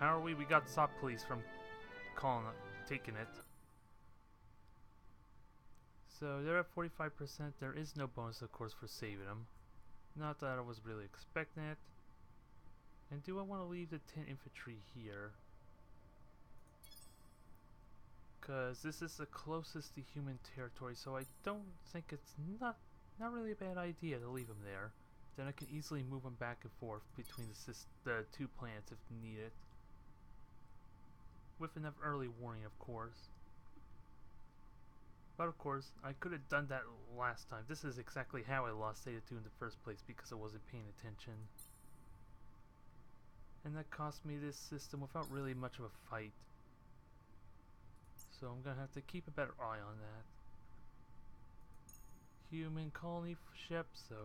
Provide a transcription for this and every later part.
How are we? We got stop police from taking it. So they're at 45%. There is no bonus, of course, for saving them. Not that I was really expecting it. And do I want to leave the 10 infantry here? Because this is the closest to human territory, so I don't think it's not really a bad idea to leave them there. Then I can easily move them back and forth between the two planets if needed. With enough early warning, of course. But of course, I could have done that last time. This is exactly how I lost Theta II in the first place, because I wasn't paying attention. And that cost me this system without really much of a fight. So I'm gonna have to keep a better eye on that. Human colony ship, so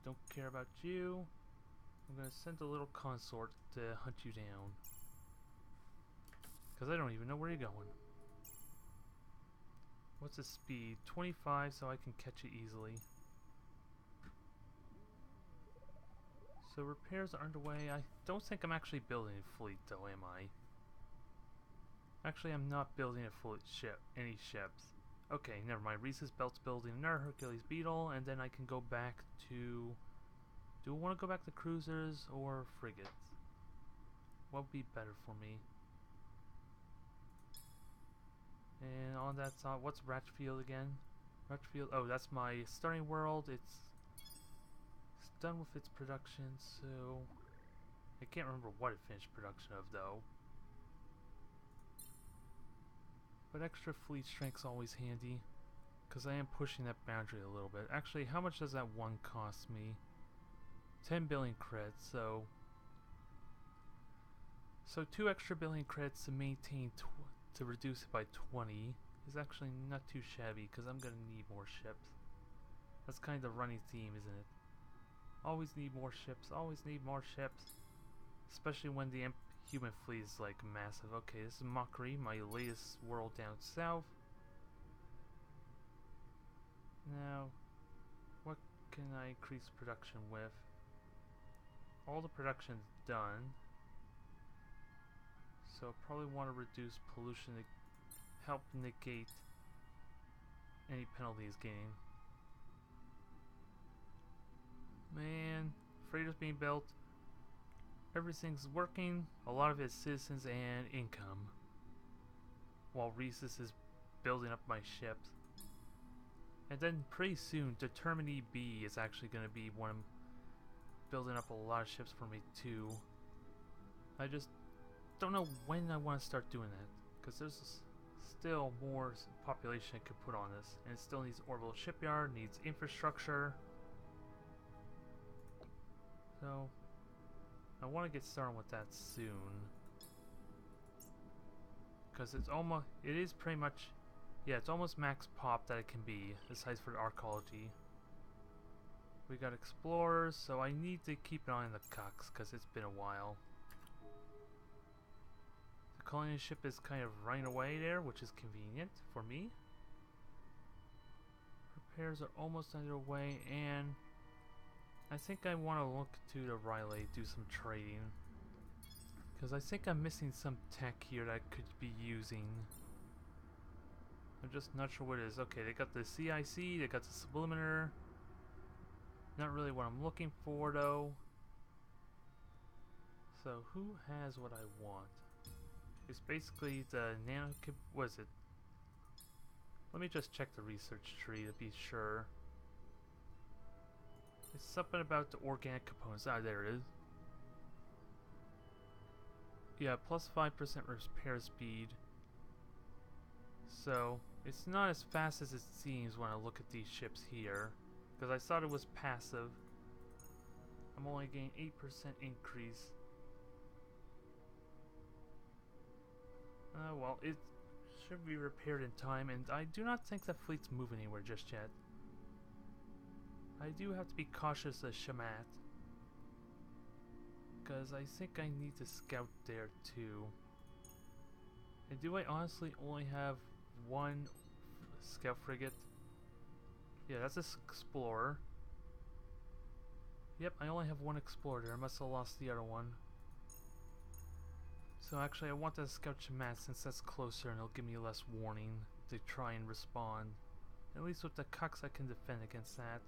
don't care about you. I'm gonna send a little consort to hunt you down. Because I don't even know where you're going. What's the speed? 25, so I can catch it easily. So repairs are underway. I don't think I'm actually building a fleet though, am I? Actually, I'm not building any ships. Okay, never mind. Reese's Belt's building another Hercules Beetle, and then I can go back to... Do I want to go back to cruisers or frigates? What would be better for me? And on that side, what's Ratchfield again? Ratchfield, oh, that's my starting world. It's done with its production, so... I can't remember what it finished production of, though. But extra fleet strength's always handy, because I am pushing that boundary a little bit. Actually, how much does that one cost me? 10 billion credits, so 2 extra billion credits to maintain to reduce it by 20 is actually not too shabby, because I'm gonna need more ships. That's kind of the running theme, isn't it? Always need more ships, always need more ships. Especially when the human fleet is like massive. Okay, this is Mockery, my latest world down south. Now, what can I increase production with? All the production's done. So probably want to reduce pollution to help negate any penalties gained. Man, freighters being built. Everything's working. A lot of it's citizens and income. While Rhesus is building up my ships. And then pretty soon, Determined EB is actually going to be one building up a lot of ships for me too. I just don't know when I want to start doing that, because there's still more population I could put on this, and it still needs orbital shipyard, needs infrastructure. So I want to get started with that soon, because it's pretty much, yeah, it's almost max pop that it can be, besides for archaeology. We got explorers, so I need to keep an eye on the Cox, because it's been a while. The colony ship is kind of running away there, which is convenient for me. Repairs are almost underway, and I think I want to look to the Riley, do some trading. Because I think I'm missing some tech here that I could be using. I'm just not sure what it is. Okay, they got the CIC, they got the subliminator. Not really what I'm looking for though. So who has what I want? It's basically the nano... what is it? Let me just check the research tree to be sure. It's something about the organic components. Ah, there it is. Yeah, plus 5% repair speed. So, it's not as fast as it seems when I look at these ships here. Because I thought it was passive. I'm only getting 8% increase. Well, it should be repaired in time, and I do not think the fleet's moving anywhere just yet. I do have to be cautious of Shamat, because I think I need to scout there too. And do I honestly only have one scout frigate? Yeah, that's an explorer. Yep, I only have one explorer there. I must have lost the other one. So actually I want to scout Shamat since that's closer and it'll give me less warning to try and respond. At least with the Cucks I can defend against that.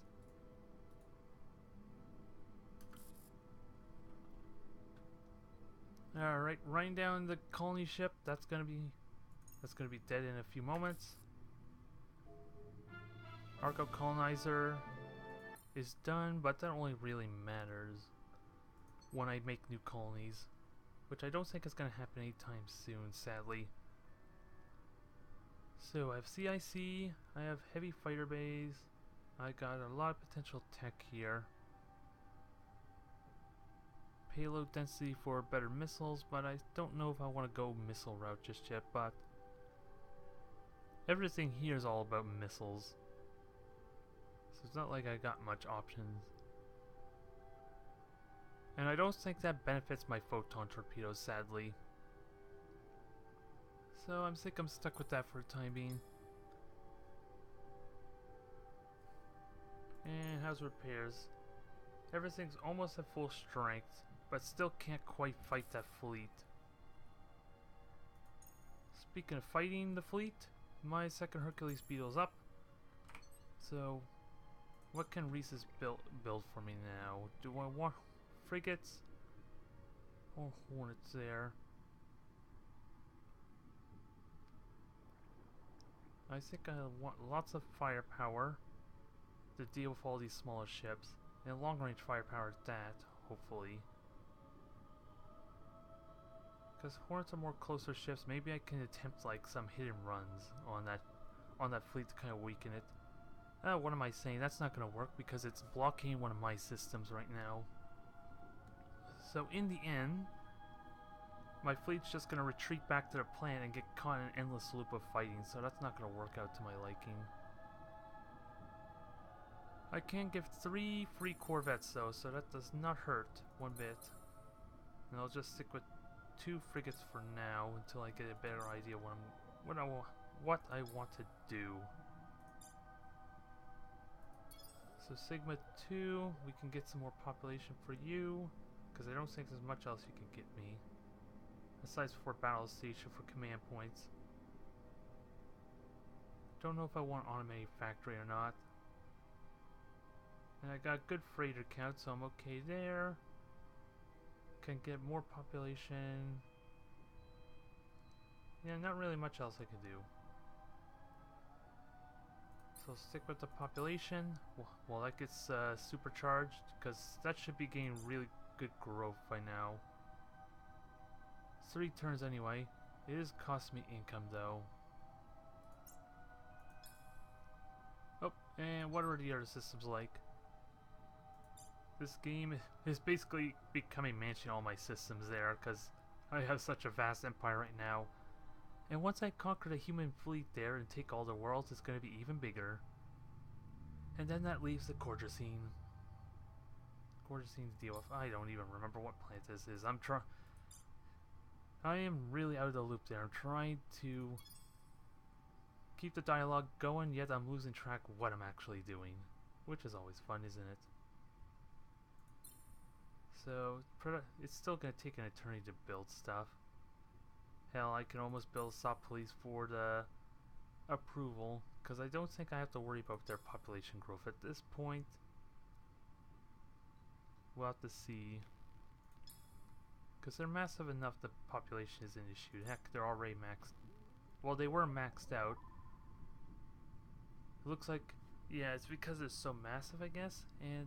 Alright, running down the colony ship, that's gonna be dead in a few moments. Argo colonizer is done, but that only really matters when I make new colonies, which I don't think is gonna happen anytime soon, sadly. So I have CIC, I have heavy fighter bays, I got a lot of potential tech here. Payload density for better missiles, but I don't know if I want to go missile route just yet, but everything here is all about missiles. So it's not like I got much options. And I don't think that benefits my photon torpedoes, sadly. So I'm stuck with that for the time being. And how's repairs? Everything's almost at full strength, but still can't quite fight that fleet. Speaking of fighting the fleet, my second Hercules Beetle's up. So, what can Reese's build for me now? Do I want frigates or Hornets there? I think I want lots of firepower to deal with all these smaller ships. And long-range firepower at that, hopefully. Because Hornets are more closer ships, maybe I can attempt like some hidden runs on that fleet to kind of weaken it. What am I saying? That's not going to work because it's blocking one of my systems right now. So in the end, my fleet's just going to retreat back to the planet and get caught in an endless loop of fighting, so that's not going to work out to my liking. I can give 3 free Corvettes though, so that does not hurt one bit. And I'll just stick with 2 frigates for now until I get a better idea what I want to do. So Sigma 2, we can get some more population for you, because I don't think there's much else you can get me. Besides for battle station for command points. Don't know if I want automated factory or not. And I got good freighter count, so I'm okay there. Can get more population. Yeah, not really much else I can do. So stick with the population while that gets supercharged, because that should be getting really good growth by now. 3 turns anyway. It is costing me income though. Oh, and what are the other systems like? This game is basically becoming managing all my systems there, because I have such a vast empire right now. And once I conquer the human fleet there and take all the worlds, it's going to be even bigger. And then that leaves the Gorgesine. Gorgesine to deal with. I don't even remember what planet this is. I am really out of the loop there. I'm trying to keep the dialogue going, yet I'm losing track of what I'm actually doing. Which is always fun, isn't it? So, it's still going to take an eternity to build stuff. Hell, I can almost build stop police for the approval, because I don't think I have to worry about their population growth at this point. We'll have to see. Because they're massive enough, the population is an issue. Heck, they're already maxed. Well, they were maxed out. It looks like, yeah, it's because it's so massive, I guess, and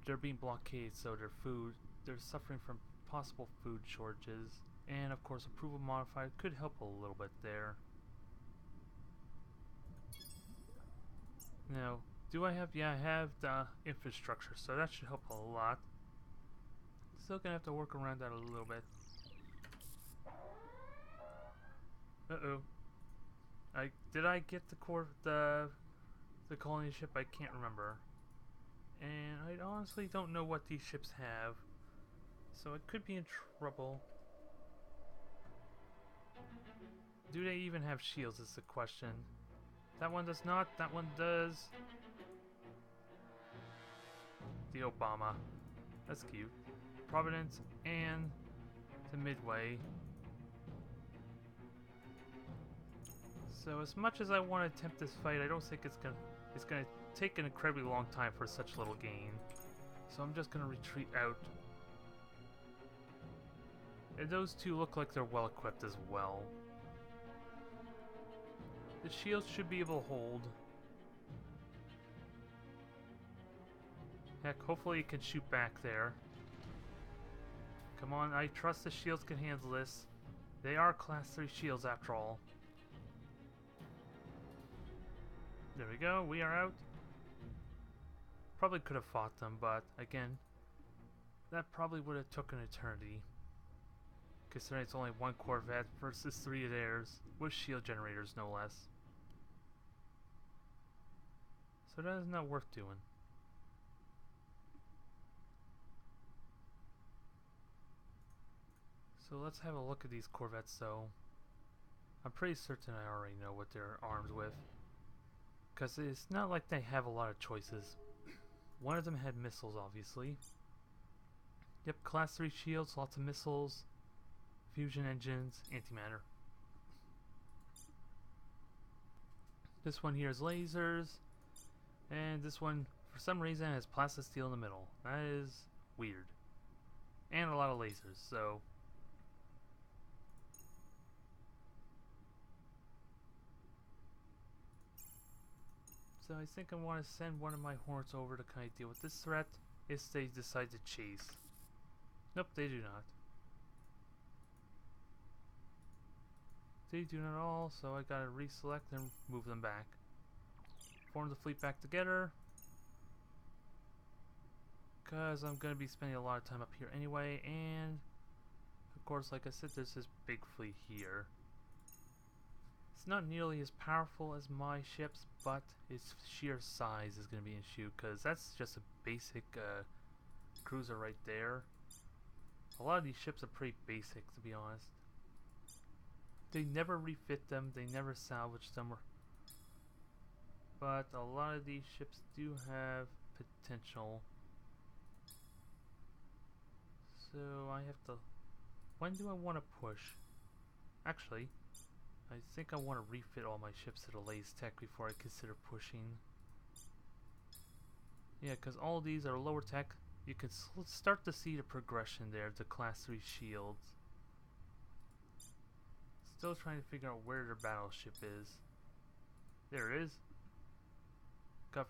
they're being blockaded, so they're suffering from possible food shortages. And of course, approval modifier could help a little bit there. Now, do I have? Yeah, I have the infrastructure, so that should help a lot. Still gonna have to work around that a little bit. Uh-oh. Did I get the colony ship? I can't remember. And I honestly don't know what these ships have. So it could be in trouble. Do they even have shields is the question. That one does not, that one does. The Obama. That's cute. Providence and the Midway. So as much as I want to attempt this fight, I don't think it's gonna take an incredibly long time for such little gain. So I'm just gonna retreat out. And those two look like they're well equipped as well. The shields should be able to hold. Heck, hopefully it can shoot back there. Come on, I trust the shields can handle this. They are class 3 shields after all. There we go, we are out. Probably could have fought them, but again, that probably would have took an eternity. Considering it's only one Corvette versus 3 of theirs, with shield generators no less. So that is not worth doing. So let's have a look at these Corvettes though. I'm pretty certain I already know what they're armed with. Because it's not like they have a lot of choices. One of them had missiles, obviously. Yep, class 3 shields, lots of missiles, fusion engines, antimatter. This one here is lasers, and this one, for some reason, has plastic steel in the middle. That is weird. And a lot of lasers, so... So I think I want to send one of my horns over to kind of deal with this threat if they decide to chase. Nope, they do not. They do not all, so I gotta reselect and move them back. Form the fleet back together. Because I'm gonna be spending a lot of time up here anyway, and of course, like I said, there's this big fleet here. It's not nearly as powerful as my ships, but its sheer size is going to be an issue, because that's just a basic cruiser right there. A lot of these ships are pretty basic, to be honest. They never refit them, they never salvage them, but a lot of these ships do have potential. So I have to... When do I want to push? Actually, I think I want to refit all my ships to the latest tech before I consider pushing. Yeah, because all these are lower tech. You can start to see the progression there of the class 3 shields. Still trying to figure out where their battleship is. There it is. Got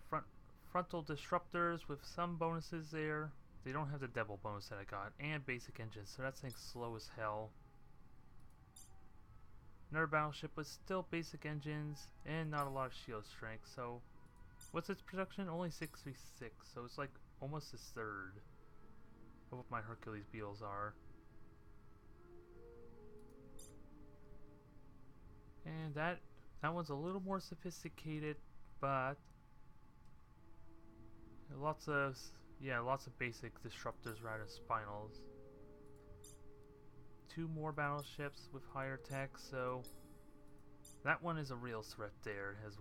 frontal disruptors with some bonuses there. They don't have the double bonus that I got. And basic engines, so that thing's slow as hell. Another battleship with still basic engines and not a lot of shield strength, so what's its production? Only 636, so it's like almost a third of what my Hercules Beetles are. And that one's a little more sophisticated, but lots of basic disruptors rather than spinals. 2 more battleships with higher tech, so that one is a real threat there. It has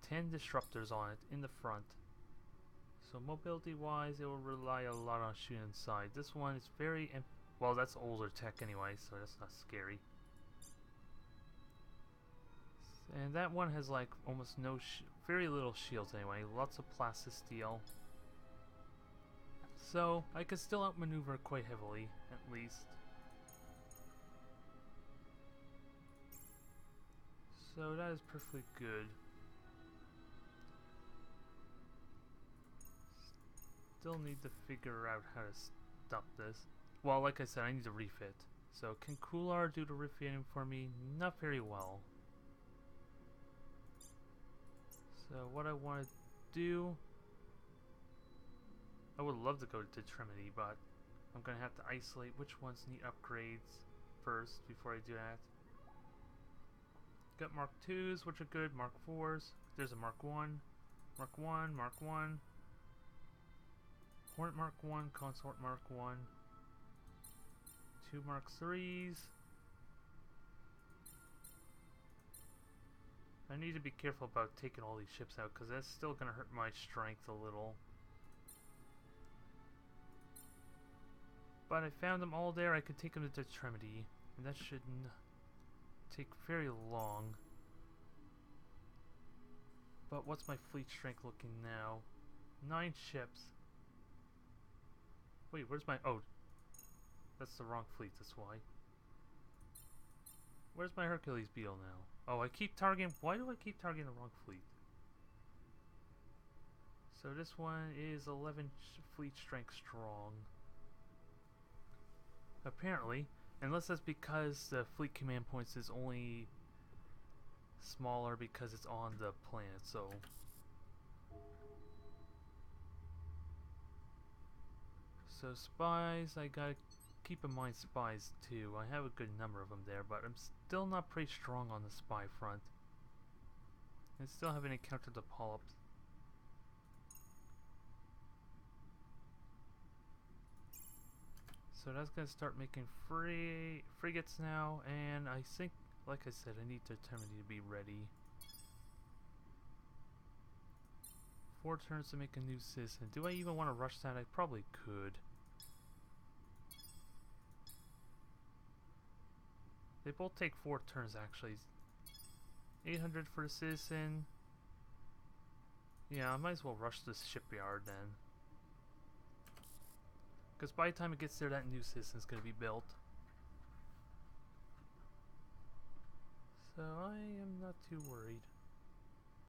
10 disruptors on it in the front. So mobility wise, it will rely a lot on shooting inside. This one is very, well, that's older tech anyway, so that's not scary. And that one has like almost no, very little shields anyway, lots of plastic steel. So, I can still outmaneuver quite heavily, at least. So that is perfectly good. Still need to figure out how to stop this. Well, like I said, I need to refit. So, can Kular do the refitting for me? Not very well. So, what I want to do... I would love to go to Trinity, but I'm going to have to isolate which ones need upgrades first before I do that. Got Mark 2s, which are good, Mark 4s. There's a Mark 1, Mark 1, Mark 1. Hornet Mark 1, Consort Mark 1. 2 Mark 3s. I need to be careful about taking all these ships out, because that's still going to hurt my strength a little. But I found them all there. I could take them to Trinity, and that shouldn't take very long. But what's my fleet strength looking now? 9 ships. Wait, where's my... Oh, that's the wrong fleet, that's why. Where's my Hercules Beetle now? Oh, I keep targeting... Why do I keep targeting the wrong fleet? So this one is 11 fleet strength strong. Apparently. Unless that's because the fleet command points is only smaller because it's on the planet, so... So spies, I gotta keep in mind spies too. I have a good number of them there, but I'm still not pretty strong on the spy front. I still haven't encountered the polyps. So that's gonna start making frigates now, and I think, like I said, I need determined to be ready. 4 turns to make a new citizen. Do I even want to rush that? I probably could. They both take 4 turns actually. 800 for the citizen. Yeah, I might as well rush this shipyard then. Because by the time it gets there, that new citizen's going to be built. So I am not too worried.